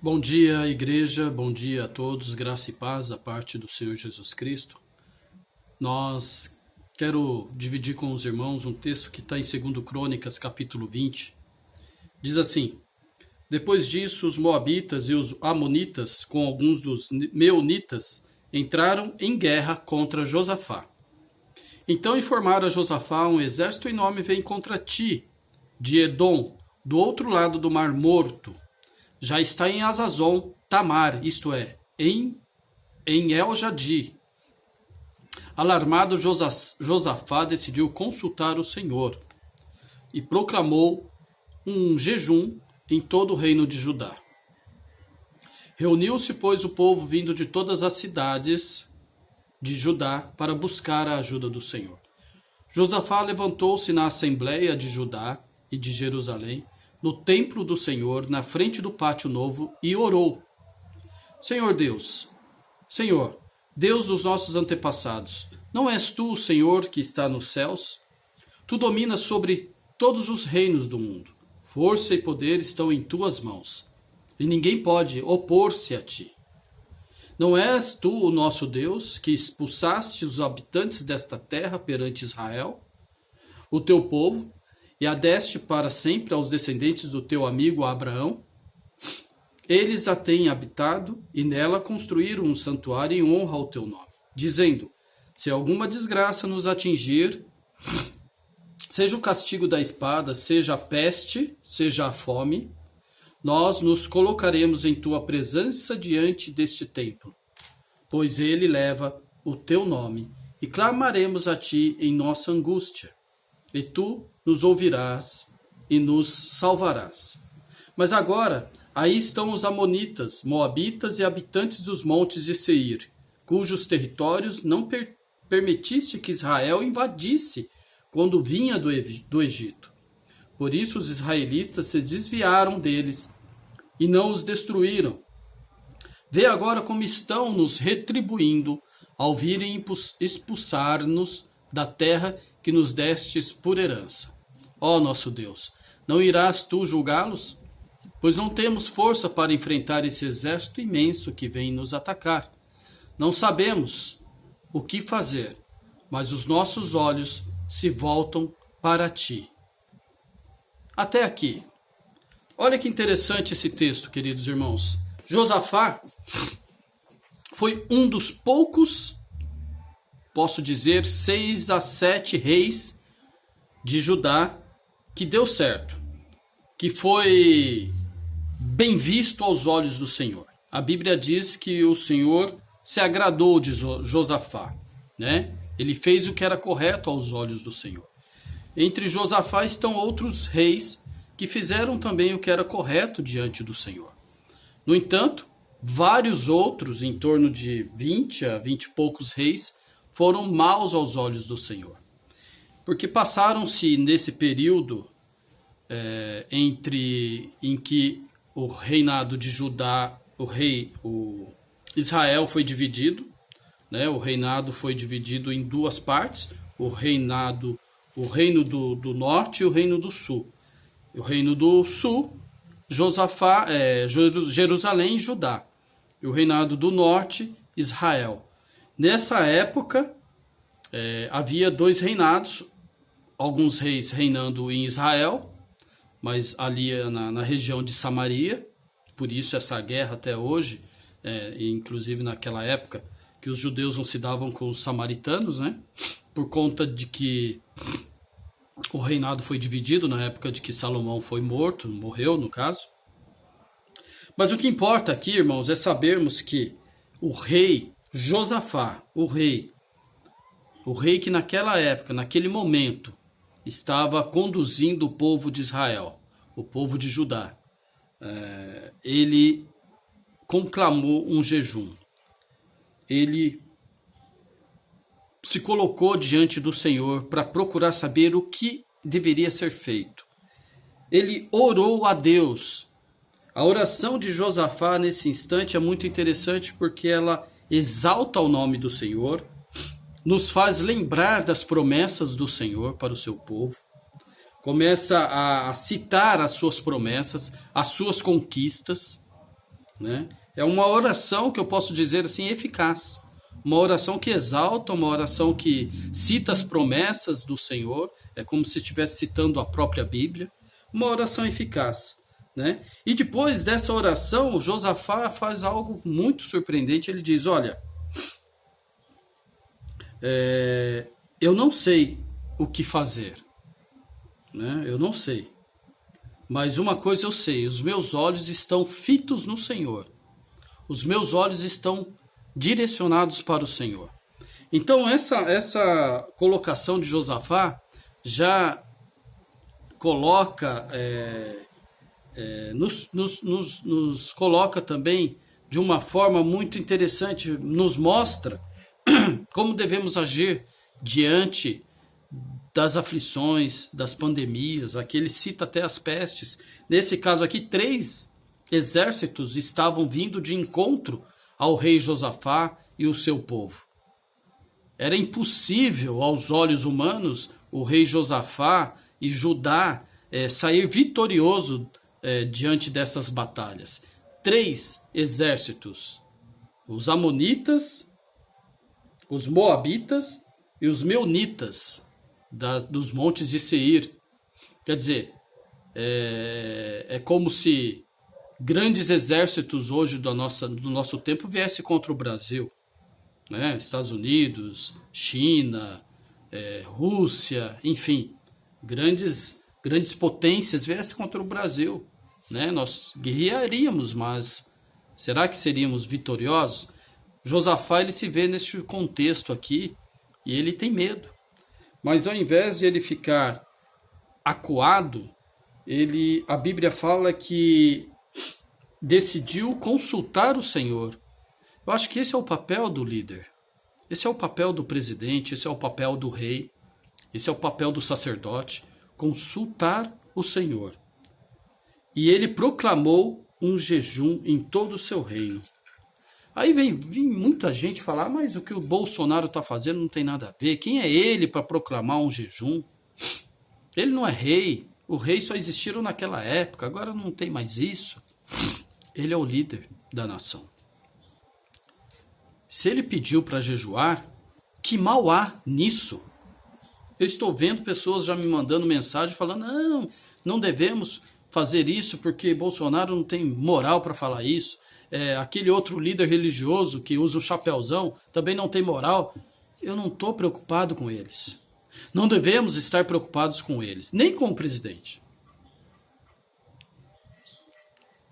Bom dia, igreja, bom dia a todos, graça e paz da parte do Senhor Jesus Cristo. Quero dividir com os irmãos um texto que está em 2 Crônicas, capítulo 20. Diz assim: Depois disso, os moabitas e os amonitas, com alguns dos meunitas, entraram em guerra contra Josafá. Então informaram a Josafá: um exército enorme vem contra ti, de Edom, do outro lado do Mar Morto. Já está em Azazon Tamar, isto é, em El-Jadi. Alarmado, Josafá decidiu consultar o Senhor e proclamou um jejum em todo o reino de Judá. Reuniu-se, pois, o povo vindo de todas as cidades de Judá para buscar a ajuda do Senhor. Josafá levantou-se na assembleia de Judá e de Jerusalém, no templo do Senhor, na frente do pátio novo, e orou: Senhor, Deus dos nossos antepassados, não és tu o Senhor que está nos céus? Tu dominas sobre todos os reinos do mundo. Força e poder estão em tuas mãos, e ninguém pode opor-se a ti. Não és tu o nosso Deus, que expulsaste os habitantes desta terra perante Israel, o teu povo, e a deste para sempre aos descendentes do teu amigo Abraão? Eles a têm habitado e nela construíram um santuário em honra ao teu nome, dizendo: se alguma desgraça nos atingir, seja o castigo da espada, seja a peste, seja a fome, nós nos colocaremos em tua presença diante deste templo, pois ele leva o teu nome, e clamaremos a ti em nossa angústia, e tu nos ouvirás e nos salvarás. Mas agora, aí estão os amonitas, moabitas e habitantes dos montes de Seir, cujos territórios não permitiste que Israel invadisse quando vinha do Egito. Por isso os israelitas se desviaram deles e não os destruíram. Vê agora como estão nos retribuindo ao virem expulsar-nos da terra que nos destes por herança. Ó nosso Deus, não irás tu julgá-los? Pois não temos força para enfrentar esse exército imenso que vem nos atacar. Não sabemos o que fazer, mas os nossos olhos se voltam para ti. Até aqui. Olha que interessante esse texto, queridos irmãos. Josafá foi um dos poucos, posso dizer, 6 a 7 reis de Judá que deu certo, que foi bem visto aos olhos do Senhor. A Bíblia diz que o Senhor se agradou de Josafá, né? Ele fez o que era correto aos olhos do Senhor. Entre Josafá estão outros reis que fizeram também o que era correto diante do Senhor. No entanto, vários outros, em torno de 20 a 20 e poucos reis, foram maus aos olhos do Senhor. Porque passaram-se nesse período em que o reinado de Judá, Israel foi dividido, né? O reinado foi dividido em duas partes: o reino do norte e o reino do sul. O reino do sul, Jerusalém e Judá. E o reinado do norte, Israel. Nessa época, havia 2 reinados, alguns reis reinando em Israel, mas ali na região de Samaria. Por isso essa guerra até hoje, inclusive naquela época, que os judeus não se davam com os samaritanos, né? Por conta de que o reinado foi dividido na época de que Salomão foi morreu no caso. Mas o que importa aqui, irmãos, é sabermos que o rei Josafá, o rei que naquela época, naquele momento, estava conduzindo o povo de Israel, o povo de Judá, ele conclamou um jejum. Ele se colocou diante do Senhor para procurar saber o que deveria ser feito. Ele orou a Deus. A oração de Josafá nesse instante é muito interessante porque ela exalta o nome do Senhor, nos faz lembrar das promessas do Senhor para o seu povo, começa a citar as suas promessas, as suas conquistas, né? É uma oração que eu posso dizer assim, eficaz. Uma oração que exalta, uma oração que cita as promessas do Senhor, é como se estivesse citando a própria Bíblia, uma oração eficaz, né? E depois dessa oração, Josafá faz algo muito surpreendente, ele diz, olha, eu não sei o que fazer, né? Eu não sei, mas uma coisa eu sei, os meus olhos estão fitos no Senhor, os meus olhos estão direcionados para o Senhor. Então essa colocação de Josafá já coloca, nos coloca também de uma forma muito interessante, nos mostra como devemos agir diante das aflições, das pandemias. Aqui ele cita até as pestes. Nesse caso aqui, 3 exércitos estavam vindo de encontro ao rei Josafá e o seu povo. Era impossível aos olhos humanos o rei Josafá e Judá sair vitorioso diante dessas batalhas. 3 exércitos, os amonitas, os moabitas e os meunitas dos montes de Seir. Quer dizer, é como se grandes exércitos hoje do nosso tempo viessem contra o Brasil, né? Estados Unidos, China, Rússia, enfim, grandes potências viessem contra o Brasil, né? Nós guerrearíamos, mas será que seríamos vitoriosos? Josafá, ele se vê neste contexto aqui e ele tem medo. Mas ao invés de ele ficar acuado, a Bíblia fala que decidiu consultar o Senhor. Eu acho que esse é o papel do líder. Esse é o papel do presidente, esse é o papel do rei, esse é o papel do sacerdote, consultar o Senhor. E ele proclamou um jejum em todo o seu reino. Aí vem muita gente falar, mas o que o Bolsonaro está fazendo não tem nada a ver. Quem é ele para proclamar um jejum? Ele não é rei. Os reis só existiram naquela época, agora não tem mais isso. Ele é o líder da nação. Se ele pediu para jejuar, que mal há nisso? Eu estou vendo pessoas já me mandando mensagem falando, não devemos fazer isso porque Bolsonaro não tem moral para falar isso. Aquele outro líder religioso que usa o chapéuzão também não tem moral. Eu não estou preocupado com eles. Não devemos estar preocupados com eles, nem com o presidente.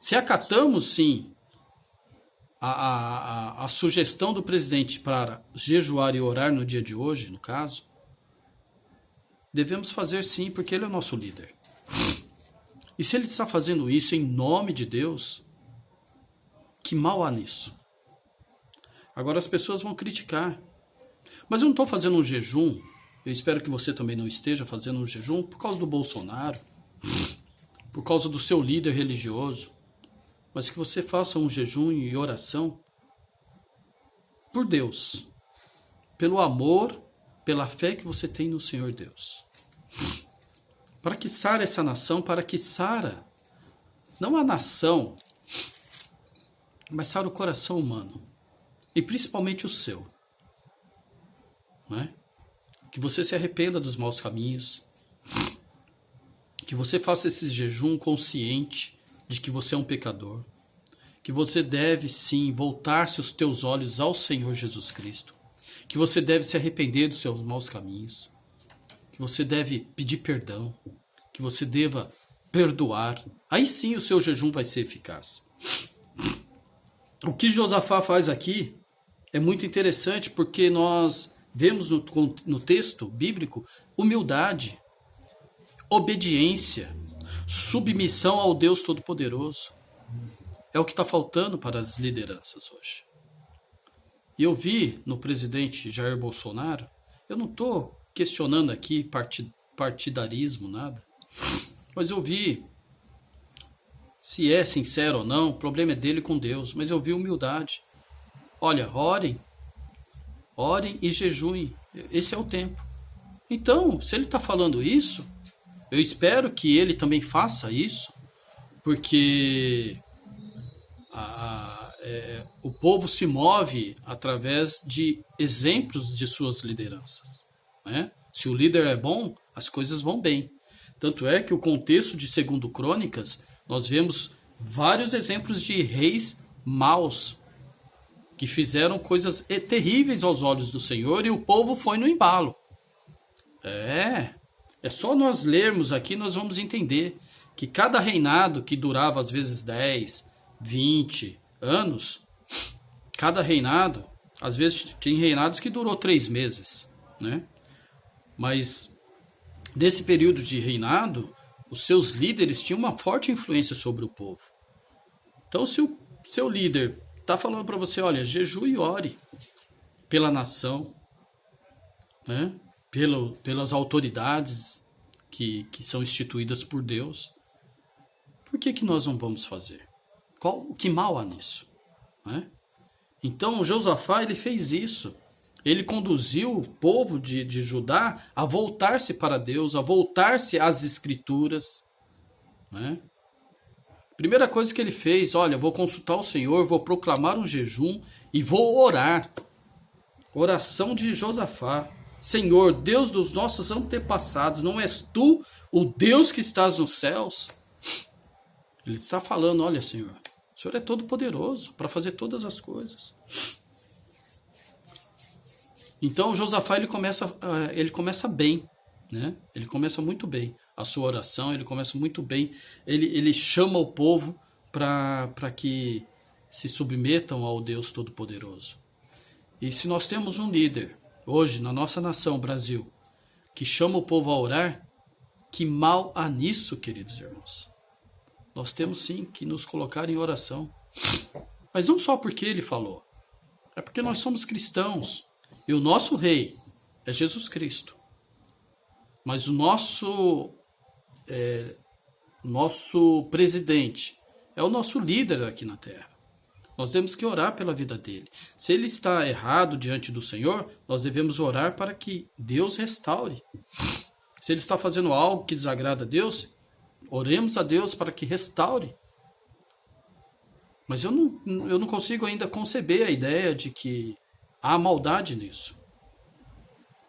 Se acatamos, sim, a sugestão do presidente para jejuar e orar no dia de hoje, no caso, devemos fazer sim, porque ele é o nosso líder. E se ele está fazendo isso em nome de Deus, que mal há nisso? Agora as pessoas vão criticar. Mas eu não estou fazendo um jejum, eu espero que você também não esteja fazendo um jejum por causa do Bolsonaro, por causa do seu líder religioso, mas que você faça um jejum e oração por Deus, pelo amor, pela fé que você tem no Senhor Deus. Para que sara essa nação, para que sara, não a nação, mas sara o coração humano, e principalmente o seu, né? Que você se arrependa dos maus caminhos, que você faça esse jejum consciente de que você é um pecador, que você deve sim voltar-se os teus olhos ao Senhor Jesus Cristo, que você deve se arrepender dos seus maus caminhos, que você deve pedir perdão, que você deva perdoar. Aí sim o seu jejum vai ser eficaz. O que Josafá faz aqui é muito interessante porque nós vemos no texto bíblico humildade, obediência, submissão ao Deus Todo-Poderoso. É o que está faltando para as lideranças hoje. E eu vi no presidente Jair Bolsonaro, eu não estou questionando aqui partidarismo, nada, mas eu vi, se é sincero ou não, o problema é dele com Deus, mas eu vi humildade. Olha, orem e jejuem, esse é o tempo. Então, se ele está falando isso, eu espero que ele também faça isso, porque povo se move através de exemplos de suas lideranças, né? Se o líder é bom, as coisas vão bem. Tanto é que o contexto de 2 Crônicas, nós vemos vários exemplos de reis maus, que fizeram coisas terríveis aos olhos do Senhor, e o povo foi no embalo. É só nós lermos aqui, nós vamos entender que cada reinado que durava às vezes 10, 20 anos, cada reinado, às vezes tem reinados que durou 3 meses, né? Mas nesse período de reinado, os seus líderes tinham uma forte influência sobre o povo. Então, se o seu líder está falando para você, olha, jejue e ore pela nação, né? Pelas autoridades que são instituídas por Deus, por que nós não vamos fazer? Que mal há nisso? Né? Então, Josafá, ele fez isso. Ele conduziu o povo de Judá a voltar-se para Deus, a voltar-se às Escrituras. Né? Primeira coisa que ele fez, olha, vou consultar o Senhor, vou proclamar um jejum e vou orar. Oração de Josafá. Senhor, Deus dos nossos antepassados, não és tu o Deus que estás nos céus? Ele está falando, olha, Senhor, o Senhor é todo poderoso para fazer todas as coisas. Então Josafá ele começa bem, né? Ele começa muito bem a sua oração, ele começa muito bem, ele chama o povo para que se submetam ao Deus Todo-Poderoso. E se nós temos um líder hoje na nossa nação, Brasil, que chama o povo a orar, que mal há nisso, queridos irmãos? Nós temos sim que nos colocar em oração, mas não só porque ele falou, é porque nós somos cristãos. E o nosso rei é Jesus Cristo. Mas o nosso presidente é o nosso líder aqui na terra. Nós temos que orar pela vida dele. Se ele está errado diante do Senhor, nós devemos orar para que Deus restaure. Se ele está fazendo algo que desagrada a Deus, oremos a Deus para que restaure. Mas eu não consigo ainda conceber a ideia de que há maldade nisso.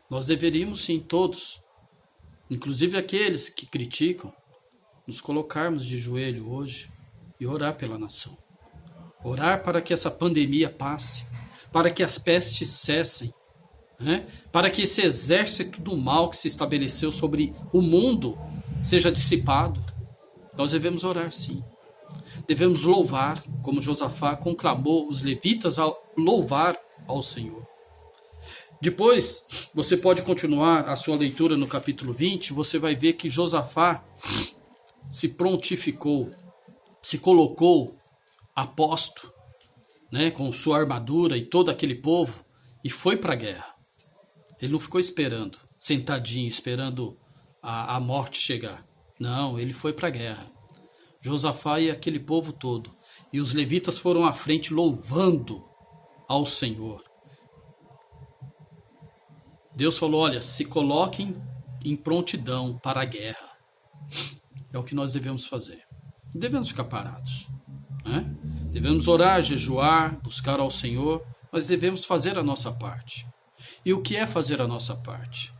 Nós deveríamos sim, todos, inclusive aqueles que criticam, nos colocarmos de joelho hoje e orar pela nação. Orar para que essa pandemia passe, para que as pestes cessem, né? Para que esse exército do mal que se estabeleceu sobre o mundo seja dissipado. Nós devemos orar sim. Devemos louvar, como Josafá conclamou os levitas a louvar ao Senhor. Depois, você pode continuar a sua leitura no capítulo 20, você vai ver que Josafá se prontificou, se colocou a posto, né, com sua armadura e todo aquele povo, e foi para a guerra. Ele não ficou esperando, sentadinho, esperando a morte chegar. Não, ele foi para a guerra. Josafá e aquele povo todo. E os levitas foram à frente louvando ao Senhor. Deus falou, olha, se coloquem em prontidão para a guerra. É o que nós devemos fazer. Não devemos ficar parados, né? Devemos orar, jejuar, buscar ao Senhor, mas devemos fazer a nossa parte. E o que é fazer a nossa parte?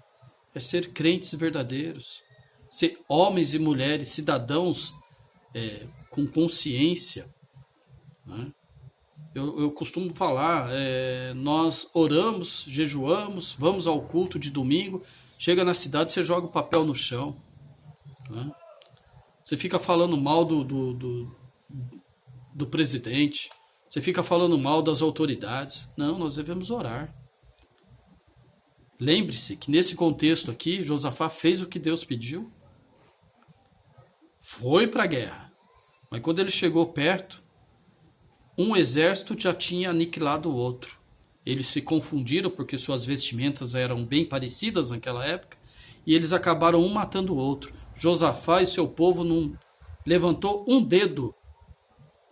É ser crentes verdadeiros, ser homens e mulheres, cidadãos com consciência, né? Eu costumo falar, nós oramos, jejuamos, vamos ao culto de domingo, chega na cidade, você joga o papel no chão, né? Você fica falando mal do presidente, você fica falando mal das autoridades. Não, nós devemos orar. Lembre-se que nesse contexto aqui, Josafá fez o que Deus pediu, foi para a guerra, mas quando ele chegou perto, um exército já tinha aniquilado o outro. Eles se confundiram porque suas vestimentas eram bem parecidas naquela época, e eles acabaram um matando o outro. Josafá e seu povo não levantou um dedo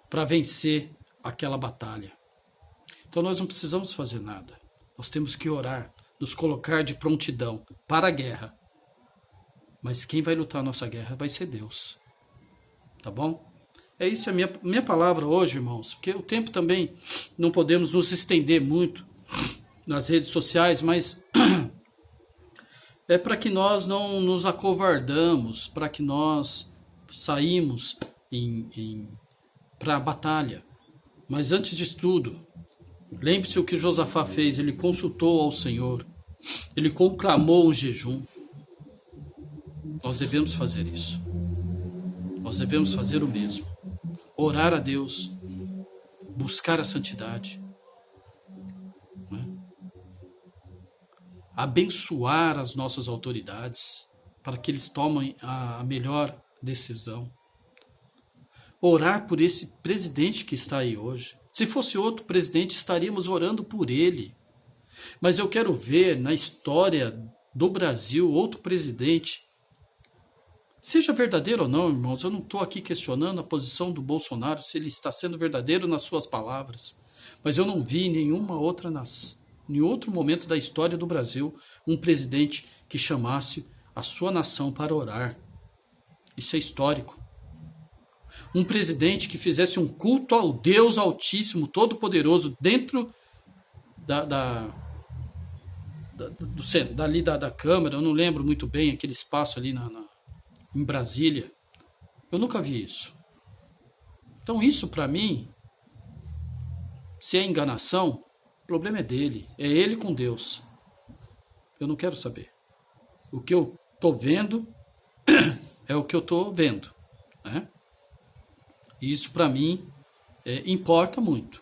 para vencer aquela batalha. Então nós não precisamos fazer nada. Nós temos que orar, nos colocar de prontidão para a guerra. Mas quem vai lutar a nossa guerra vai ser Deus. Tá bom? É isso a minha palavra hoje, irmãos, porque o tempo também não podemos nos estender muito nas redes sociais, mas é para que nós não nos acovardamos, para que nós saímos para a batalha. Mas antes de tudo, lembre-se o que Josafá fez, ele consultou ao Senhor, ele conclamou um jejum. Nós devemos fazer isso. Nós devemos fazer o mesmo. Orar a Deus, buscar a santidade, né? Abençoar as nossas autoridades para que eles tomem a melhor decisão. Orar por esse presidente que está aí hoje. Se fosse outro presidente, estaríamos orando por ele. Mas eu quero ver na história do Brasil outro presidente. Seja verdadeiro ou não, irmãos, eu não estou aqui questionando a posição do Bolsonaro, se ele está sendo verdadeiro nas suas palavras. Mas eu não vi em outro momento da história do Brasil um presidente que chamasse a sua nação para orar. Isso é histórico. Um presidente que fizesse um culto ao Deus Altíssimo, Todo-Poderoso, dentro da Câmara. Eu não lembro muito bem aquele espaço ali em Brasília. Eu nunca vi isso. Então isso para mim, se é enganação, o problema é dele. É ele com Deus. Eu não quero saber. O que eu estou vendo é o que eu estou vendo, né? E isso para mim importa muito.